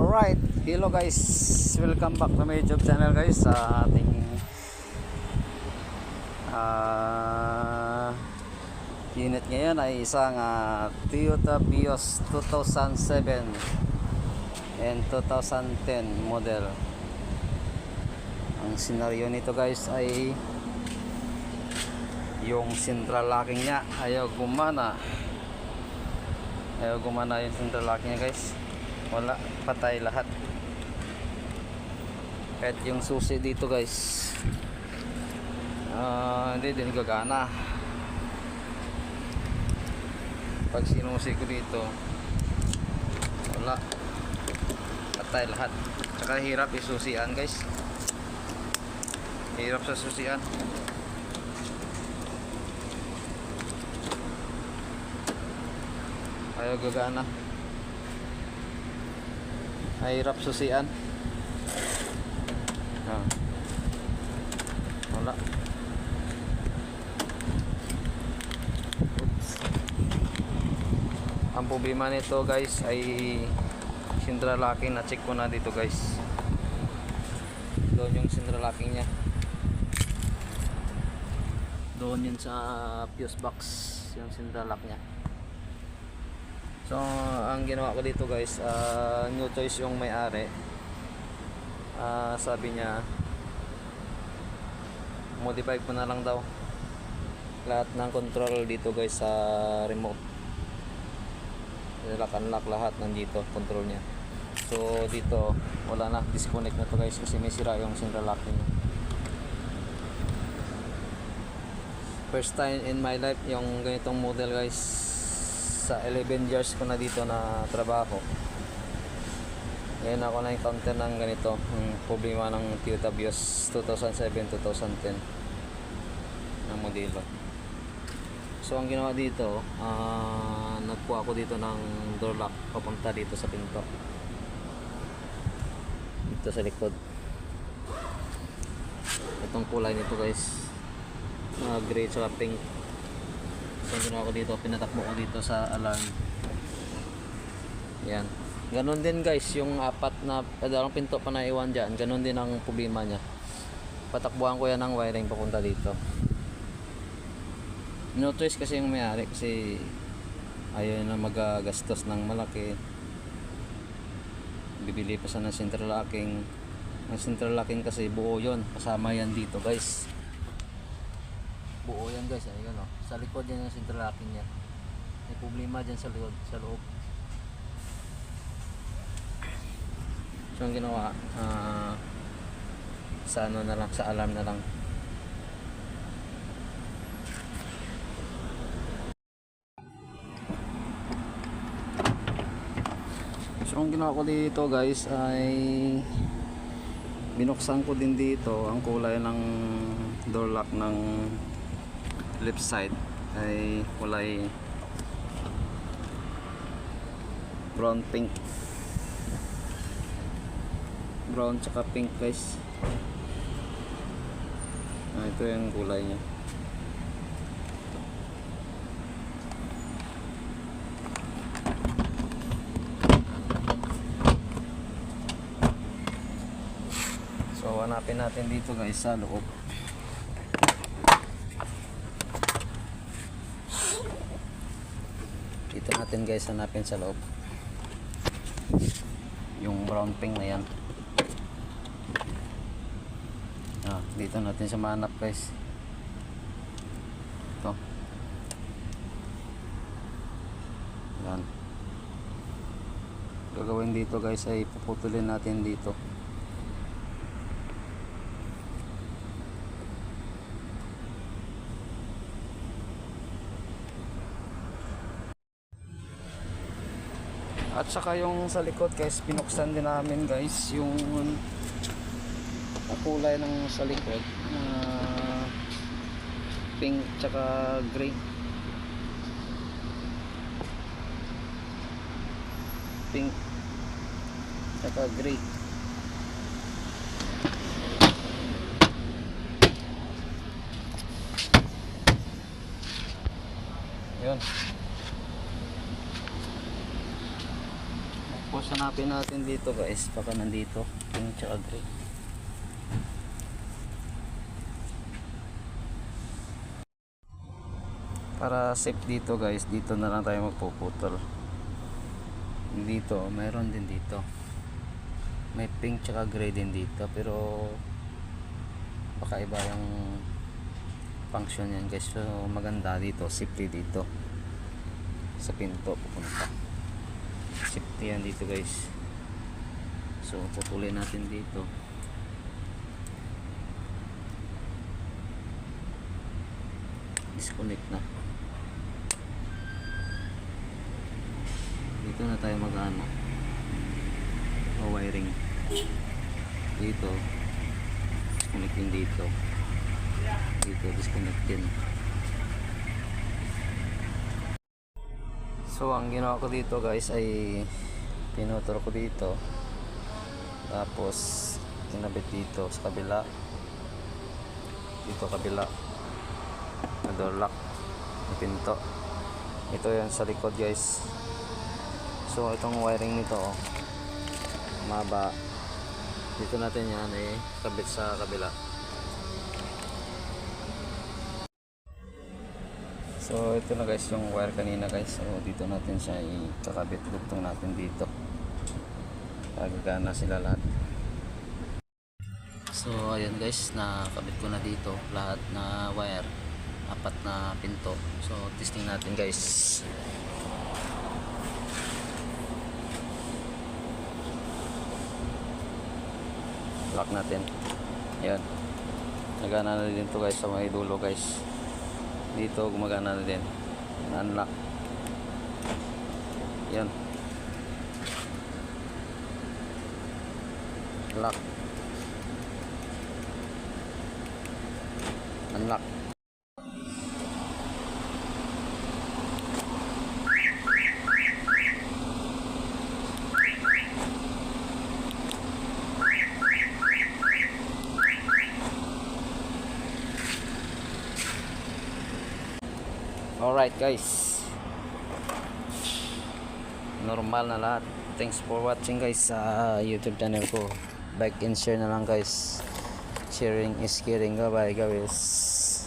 Alright, hello guys, welcome back to my YouTube channel guys. Sa ating unit ngayon ay isang Toyota Vios 2007 and 2010 model. Ang senaryo nito guys ay yung central locking nya ayaw gumana yung central locking nya guys. Wala, patay lahat. Kahit yung susi dito guys hindi din gagana. Pag sinusi ko dito wala, patay lahat. Tsaka hirap isusian guys, hirap sa susian. Ayaw gagana, ay hirap susian. Wala. Oops. Ang problema nito guys ay central locking. Na check ko na dito guys, doon yung central locking nya, doon yun sa fuse box yung central lock nya. So ang ginawa ko dito guys, new choice yung may-ari. Sabi niya modify ko na lang daw lahat ng control dito guys sa remote. Lock unlock lahat nandito, control niya. So dito wala na, disconnect na to guys kasi may sira yung central locking niya. First time in my life yung ganitong model guys. Sa 11 years ko na dito na trabaho, ngayon ako na-encounter ng ganito, problema ng Toyota Vios 2007-2010 na modelo. So ang ginawa dito, nagkuha ako dito ng door lock papunta dito sa pinto, dito sa likod. Itong kulay nito guys, gray at pink. So ginawa ko dito, pinatakbo ko dito sa alarm. Yan. Ganon din guys, yung apat na dalawang pinto pa na iwan dyan, ganon din ang problema nya. Patakbuhan ko yan ng wiring papunta dito. No choice kasi yung may-ari kasi ayaw na magagastos ng malaki. Bibili pa sa ng central locking. Ang central locking kasi buo yun, kasama yan dito guys. Buo yan guys, ayun o. Sa likod yan yung central locking niya. May problema dyan sa loob, So ang ginawa, sa ano na lang, sa alarm na lang. So ang ginawa ko dito guys ay binuksan ko din dito ang kulay ng door lock ng left side ay kulay brown pink, brown tsaka pink guys. Ito yung kulay nya. So hanapin natin dito guys sa loob. Dito natin guys hanapin sa loob yung brown pink na yan. Dito natin siya mahanap guys. Ito yan. Gagawin dito guys ay puputulin natin dito. At saka yung sa likod guys, pinuksan din namin guys yung kulay ng sa likod, pink tsaka gray. Pink tsaka gray. Yun. Tapos hanapin natin dito guys, baka nandito pink tsaka gray. Para safe dito guys, dito na lang tayo magpuputol. Dito mayroon din dito, may pink tsaka gray din dito, pero baka iba yung function yan guys. So maganda dito, safety dito sa pinto pupunta, safety yan dito guys. So putulin natin dito. Disconnect na. Dito na tayo mag-ano, wiring dito, disconnect din dito, dito disconnect din. So ang ginawa ko dito guys ay pinutol ko dito, tapos kinabit dito sa kabila, dito kabila na door lock ng pinto. Ito yan sa likod guys. So itong wiring nito maba, dito natin yan kabit sa kabila. So ito na guys yung wire kanina guys. So dito natin siya ikakabit, dugtong natin dito, gagana sila lahat. So ayan guys, nakabit ko na dito lahat na wire, 4 na pinto. So testing natin guys. Lock natin. Ayan, nagana na din to guys sa may dulo guys. Dito gumagana na din, unlock. Yan, lock, unlock. Alright guys, normal na lahat. Thanks for watching guys sa YouTube channel ko. Like and share na lang guys. Sharing is caring. Bye bye guys.